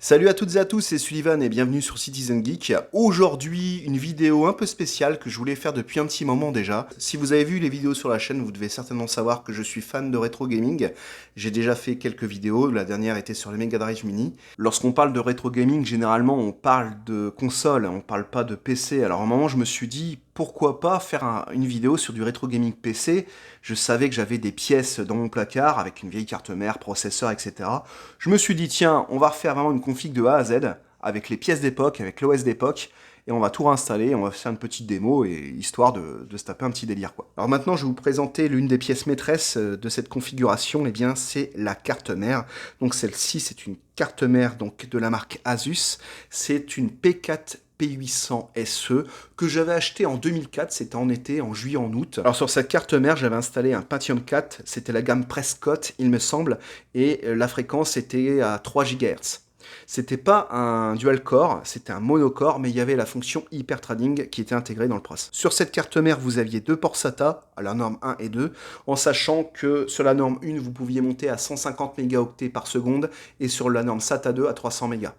Salut à toutes et à tous, c'est Sullivan et bienvenue sur Citizen Geek. Aujourd'hui, une vidéo un peu spéciale que je voulais faire depuis un petit moment déjà. Si vous avez vu les vidéos sur la chaîne, vous devez certainement savoir que je suis fan de rétro gaming. J'ai déjà fait quelques vidéos, la dernière était sur le Mega Drive Mini. Lorsqu'on parle de rétro gaming, généralement on parle de console, on parle pas de PC. Alors à un moment je me suis dit, pourquoi pas faire une vidéo sur du rétro gaming PC. Je savais que j'avais des pièces dans mon placard avec une vieille carte mère, processeur, etc. Je me suis dit, tiens, on va refaire vraiment une config de A à Z, avec les pièces d'époque, avec l'OS d'époque, et on va tout réinstaller, on va faire une petite démo, et histoire de se taper un petit délire, quoi. Alors maintenant, je vais vous présenter l'une des pièces maîtresses de cette configuration, et bien c'est la carte mère. Donc celle-ci, c'est une carte mère donc, de la marque Asus, c'est une P4 P800 SE que j'avais acheté en 2004, c'était en été, en juillet, en août. Alors sur cette carte mère, j'avais installé un Pentium 4, c'était la gamme Prescott, il me semble, et la fréquence était à 3 GHz. C'était pas un dual core, c'était un monocore, mais il y avait la fonction hyper trading qui était intégrée dans le pros. Sur cette carte mère, vous aviez deux ports SATA, à la norme 1 et 2, en sachant que sur la norme 1, vous pouviez monter à 150 mégaoctets par seconde, et sur la norme SATA 2 à 300 mégas.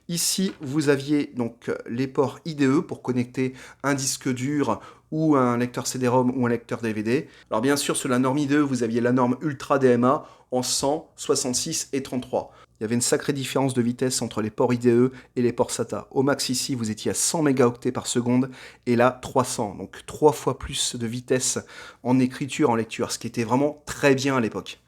Ici, vous aviez donc les ports IDE pour connecter un disque dur ou un lecteur CD-ROM ou un lecteur DVD. Alors bien sûr, sur la norme IDE, vous aviez la norme Ultra DMA en 100, 66 et 33. Il y avait une sacrée différence de vitesse entre les ports IDE et les ports SATA. Au max ici, vous étiez à 100 mégaoctets par seconde et là 300, donc 3 fois plus de vitesse en écriture, en lecture, ce qui était vraiment très bien à l'époque.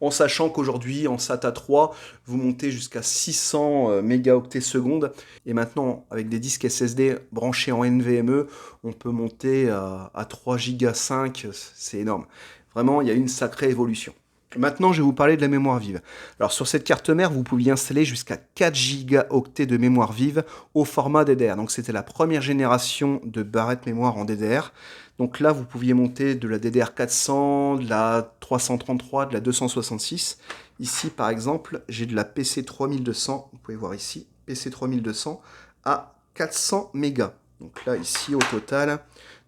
En sachant qu'aujourd'hui, en SATA 3, vous montez jusqu'à 600 mégaoctets seconde. Et maintenant, avec des disques SSD branchés en NVMe, on peut monter à 3 Go 5, c'est énorme. Vraiment, il y a une sacrée évolution. Maintenant, je vais vous parler de la mémoire vive. Alors, sur cette carte mère, vous pouviez installer jusqu'à 4 gigaoctets de mémoire vive au format DDR. Donc, c'était la première génération de barrettes mémoire en DDR. Donc là, vous pouviez monter de la DDR 400, de la 333, de la 266. Ici, par exemple, j'ai de la PC 3200. Vous pouvez voir ici, PC 3200 à 400 mégas. Donc là, ici, au total,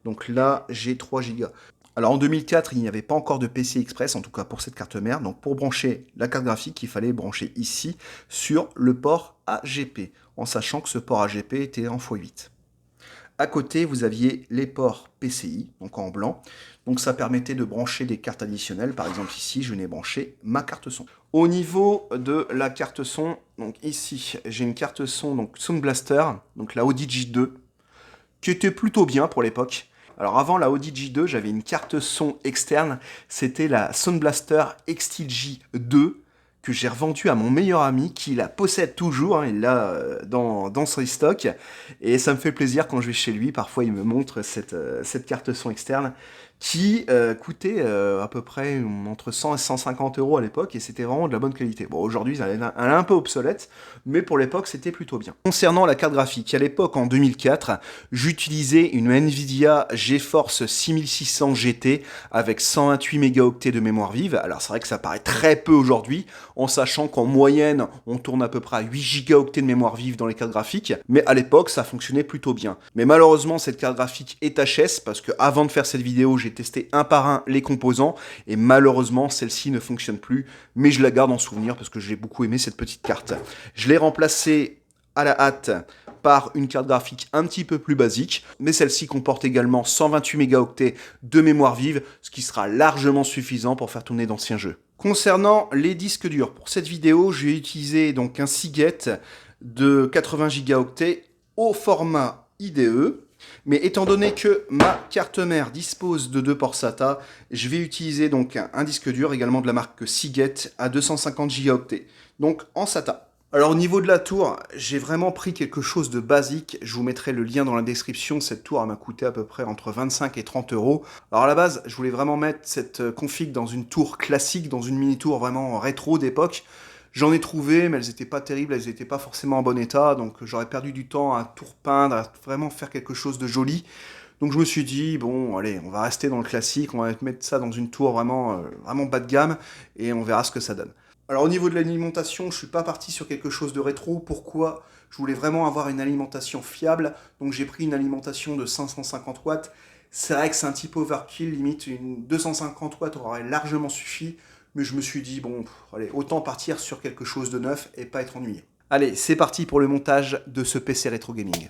donc là, j'ai 3 gigas. Alors en 2004, il n'y avait pas encore de PCI Express, en tout cas pour cette carte mère. Donc pour brancher la carte graphique, il fallait brancher ici sur le port AGP, en sachant que ce port AGP était en x8. À côté, vous aviez les ports PCI, donc en blanc. Donc ça permettait de brancher des cartes additionnelles. Par exemple ici, je n'ai branché ma carte son. Au niveau de la carte son, donc ici, j'ai une carte son, donc Sound Blaster, donc la Audi 2, qui était plutôt bien pour l'époque. Alors avant la Audi 2, j'avais une carte son externe, c'était la Sound Blaster XTG 2, que j'ai revendue à mon meilleur ami, qui la possède toujours, hein, il l'a dans son stock, et ça me fait plaisir quand je vais chez lui, parfois il me montre cette carte son externe, qui coûtait à peu près entre 100 et 150 euros à l'époque, et c'était vraiment de la bonne qualité. Bon, aujourd'hui, elle est un peu obsolète, mais pour l'époque, c'était plutôt bien. Concernant la carte graphique, à l'époque, en 2004, j'utilisais une Nvidia GeForce 6600 GT avec 128 mégaoctets de mémoire vive. Alors c'est vrai que ça paraît très peu aujourd'hui, en sachant qu'en moyenne, on tourne à peu près à 8 gigaoctets de mémoire vive dans les cartes graphiques, mais à l'époque, ça fonctionnait plutôt bien. Mais malheureusement, cette carte graphique est HS, parce que avant de faire cette vidéo, j'ai testé un par un les composants, et malheureusement, celle-ci ne fonctionne plus, mais je la garde en souvenir, parce que j'ai beaucoup aimé cette petite carte. Je l'ai remplacée à la hâte par une carte graphique un petit peu plus basique, mais celle-ci comporte également 128 mégaoctets de mémoire vive, ce qui sera largement suffisant pour faire tourner d'anciens jeux. Concernant les disques durs, pour cette vidéo, j'ai utilisé donc un Seagate de 80 gigaoctets au format IDE, mais étant donné que ma carte mère dispose de deux ports SATA, je vais utiliser donc un disque dur également de la marque Seagate à 250 gigaoctets, donc en SATA. Alors au niveau de la tour, j'ai vraiment pris quelque chose de basique. Je vous mettrai le lien dans la description. Cette tour m'a coûté à peu près entre 25 et 30 euros. Alors à la base, je voulais vraiment mettre cette config dans une tour classique, dans une mini-tour vraiment rétro d'époque. J'en ai trouvé, mais elles n'étaient pas terribles, elles n'étaient pas forcément en bon état. Donc j'aurais perdu du temps à tout repeindre, à vraiment faire quelque chose de joli. Donc je me suis dit, bon, allez, on va rester dans le classique, on va mettre ça dans une tour vraiment bas de gamme, et on verra ce que ça donne. Alors au niveau de l'alimentation, je ne suis pas parti sur quelque chose de rétro. Pourquoi? Je voulais vraiment avoir une alimentation fiable, donc j'ai pris une alimentation de 550 watts. C'est vrai que c'est un petit peu overkill, limite une 250 watts aurait largement suffi, mais je me suis dit, bon, allez, autant partir sur quelque chose de neuf et pas être ennuyé. Allez, c'est parti pour le montage de ce PC Rétro Gaming.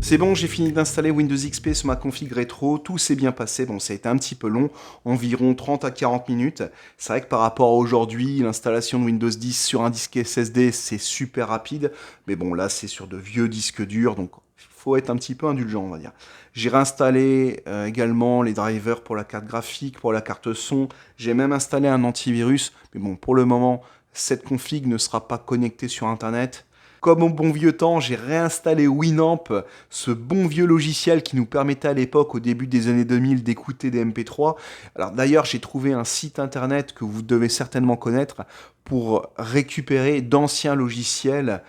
C'est bon, j'ai fini d'installer Windows XP sur ma config rétro, tout s'est bien passé, bon ça a été un petit peu long, environ 30 à 40 minutes. C'est vrai que par rapport à aujourd'hui, l'installation de Windows 10 sur un disque SSD c'est super rapide, mais bon là c'est sur de vieux disques durs, donc il faut être un petit peu indulgent on va dire. J'ai réinstallé également les drivers pour la carte graphique, pour la carte son, j'ai même installé un antivirus, mais bon pour le moment cette config ne sera pas connectée sur internet. Comme au bon vieux temps, j'ai réinstallé Winamp, ce bon vieux logiciel qui nous permettait à l'époque, au début des années 2000, d'écouter des MP3. Alors d'ailleurs, j'ai trouvé un site internet que vous devez certainement connaître pour récupérer d'anciens logiciels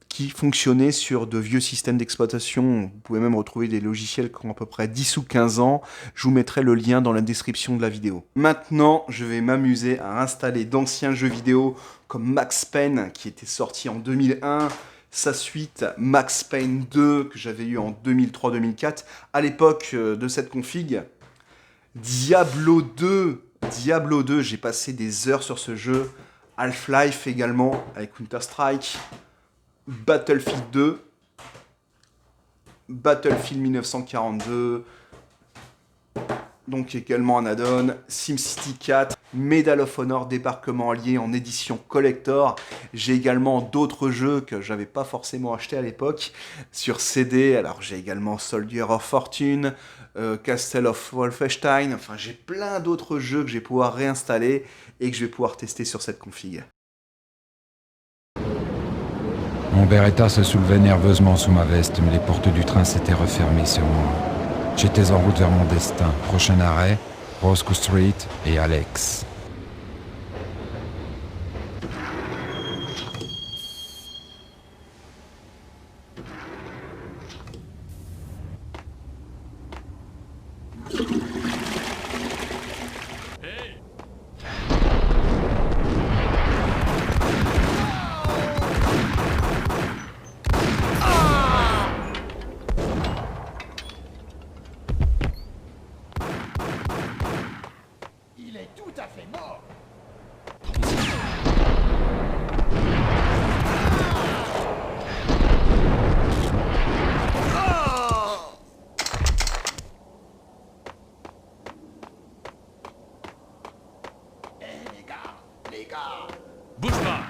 qui fonctionnaient sur de vieux systèmes d'exploitation. Vous pouvez même retrouver des logiciels qui ont à peu près 10 ou 15 ans. Je vous mettrai le lien dans la description de la vidéo. Maintenant, je vais m'amuser à installer d'anciens jeux vidéo comme Max Payne qui était sorti en 2001, sa suite Max Payne 2 que j'avais eu en 2003-2004. À l'époque de cette config, Diablo 2, j'ai passé des heures sur ce jeu. Half-Life également avec Counter-Strike. Battlefield 2, Battlefield 1942, donc également un add-on, SimCity 4, Medal of Honor Débarquement Allié en édition collector. J'ai également d'autres jeux que j'avais pas forcément acheté à l'époque sur CD. Alors j'ai également Soldier of Fortune, Castle of Wolfenstein, enfin j'ai plein d'autres jeux que je vais pouvoir réinstaller et que je vais pouvoir tester sur cette config. Mon Beretta se soulevait nerveusement sous ma veste, mais les portes du train s'étaient refermées sur moi. J'étais en route vers mon destin. Prochain arrêt, Roscoe Street et Alex. Bouge pas!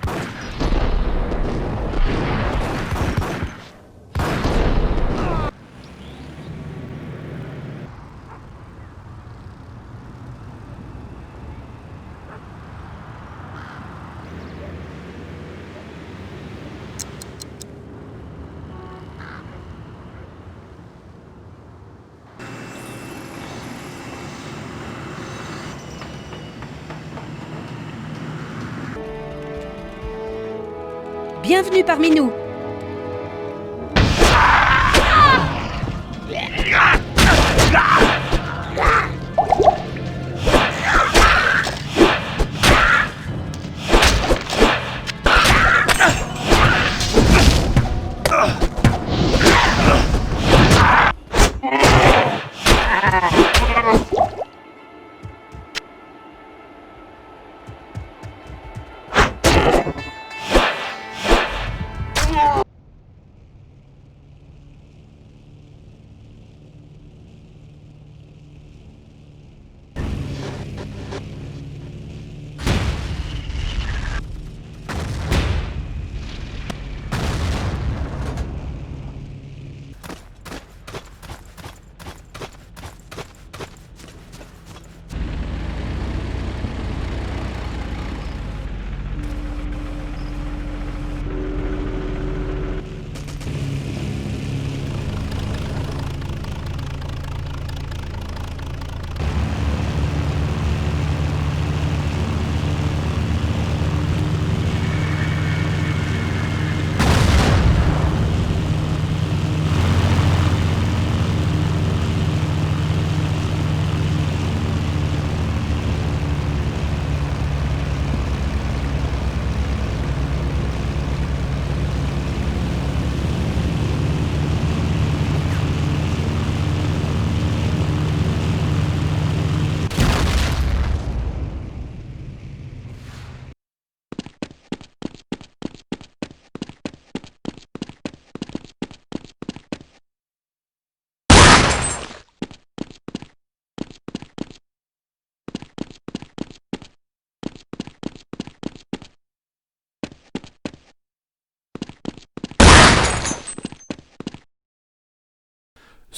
Bienvenue parmi nous.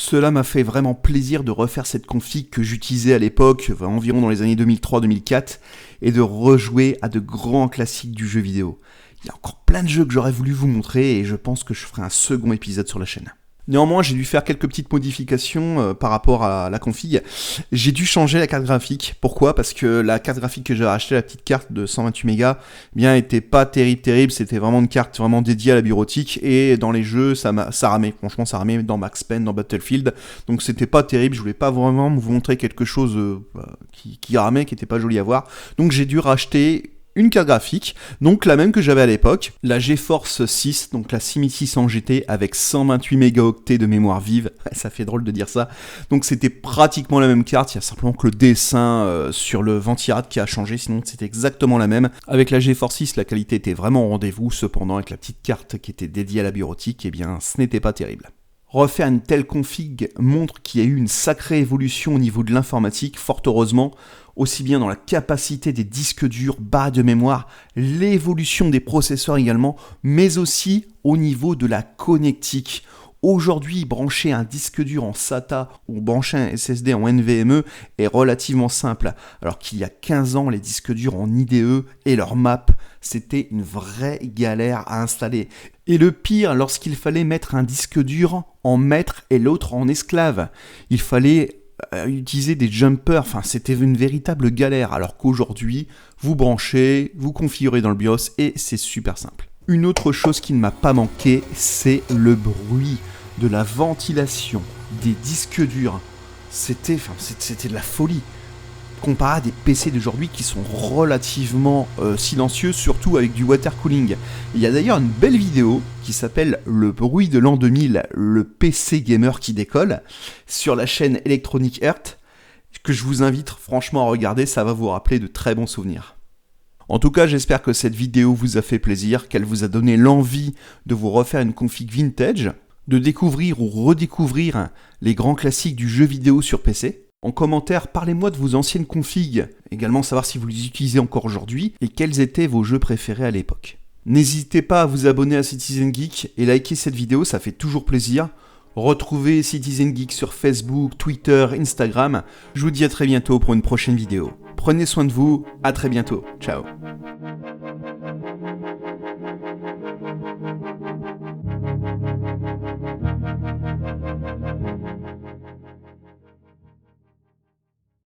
Cela m'a fait vraiment plaisir de refaire cette config que j'utilisais à l'époque, environ dans les années 2003-2004, et de rejouer à de grands classiques du jeu vidéo. Il y a encore plein de jeux que j'aurais voulu vous montrer et je pense que je ferai un second épisode sur la chaîne. Néanmoins, j'ai dû faire quelques petites modifications par rapport à la config. J'ai dû changer la carte graphique. Pourquoi ? Parce que la carte graphique que j'ai achetée, la petite carte de 128 mégas, était pas terrible. C'était vraiment une carte vraiment dédiée à la bureautique et dans les jeux, ça ramait. Franchement, ça ramait dans Max Payne, dans Battlefield. Donc c'était pas terrible. Je voulais pas vraiment vous montrer quelque chose qui ramait, qui était pas joli à voir. Donc j'ai dû racheter une carte graphique, donc la même que j'avais à l'époque, la GeForce 6, donc la 6600 GT avec 128 mégaoctets de mémoire vive, ça fait drôle de dire ça, donc c'était pratiquement la même carte, il y a simplement que le dessin sur le ventirad qui a changé, sinon c'était exactement la même. Avec la GeForce 6, la qualité était vraiment au rendez-vous, cependant avec la petite carte qui était dédiée à la bureautique, eh bien ce n'était pas terrible. Refaire une telle config montre qu'il y a eu une sacrée évolution au niveau de l'informatique, fort heureusement, aussi bien dans la capacité des disques durs, barres de mémoire, l'évolution des processeurs également, mais aussi au niveau de la connectique. Aujourd'hui, brancher un disque dur en SATA ou brancher un SSD en NVMe est relativement simple, alors qu'il y a 15 ans, les disques durs en IDE et leur map, c'était une vraie galère à installer. Et le pire, lorsqu'il fallait mettre un disque dur en maître et l'autre en esclave, il fallait utiliser des jumpers, c'était une véritable galère, alors qu'aujourd'hui, vous branchez, vous configurez dans le BIOS et c'est super simple. Une autre chose qui ne m'a pas manqué, c'est le bruit de la ventilation des disques durs. C'était de la folie. Comparé à des PC d'aujourd'hui qui sont relativement silencieux, surtout avec du water cooling. Il y a d'ailleurs une belle vidéo qui s'appelle Le bruit de l'an 2000, le PC gamer qui décolle, sur la chaîne Electronic Arts, que je vous invite franchement à regarder, ça va vous rappeler de très bons souvenirs. En tout cas, j'espère que cette vidéo vous a fait plaisir, qu'elle vous a donné l'envie de vous refaire une config vintage, de découvrir ou redécouvrir les grands classiques du jeu vidéo sur PC. En commentaire, parlez-moi de vos anciennes configs, également savoir si vous les utilisez encore aujourd'hui et quels étaient vos jeux préférés à l'époque. N'hésitez pas à vous abonner à Citizen Geek et liker cette vidéo, ça fait toujours plaisir. Retrouvez Citizen Geek sur Facebook, Twitter, Instagram. Je vous dis à très bientôt pour une prochaine vidéo. Prenez soin de vous, à très bientôt. Ciao.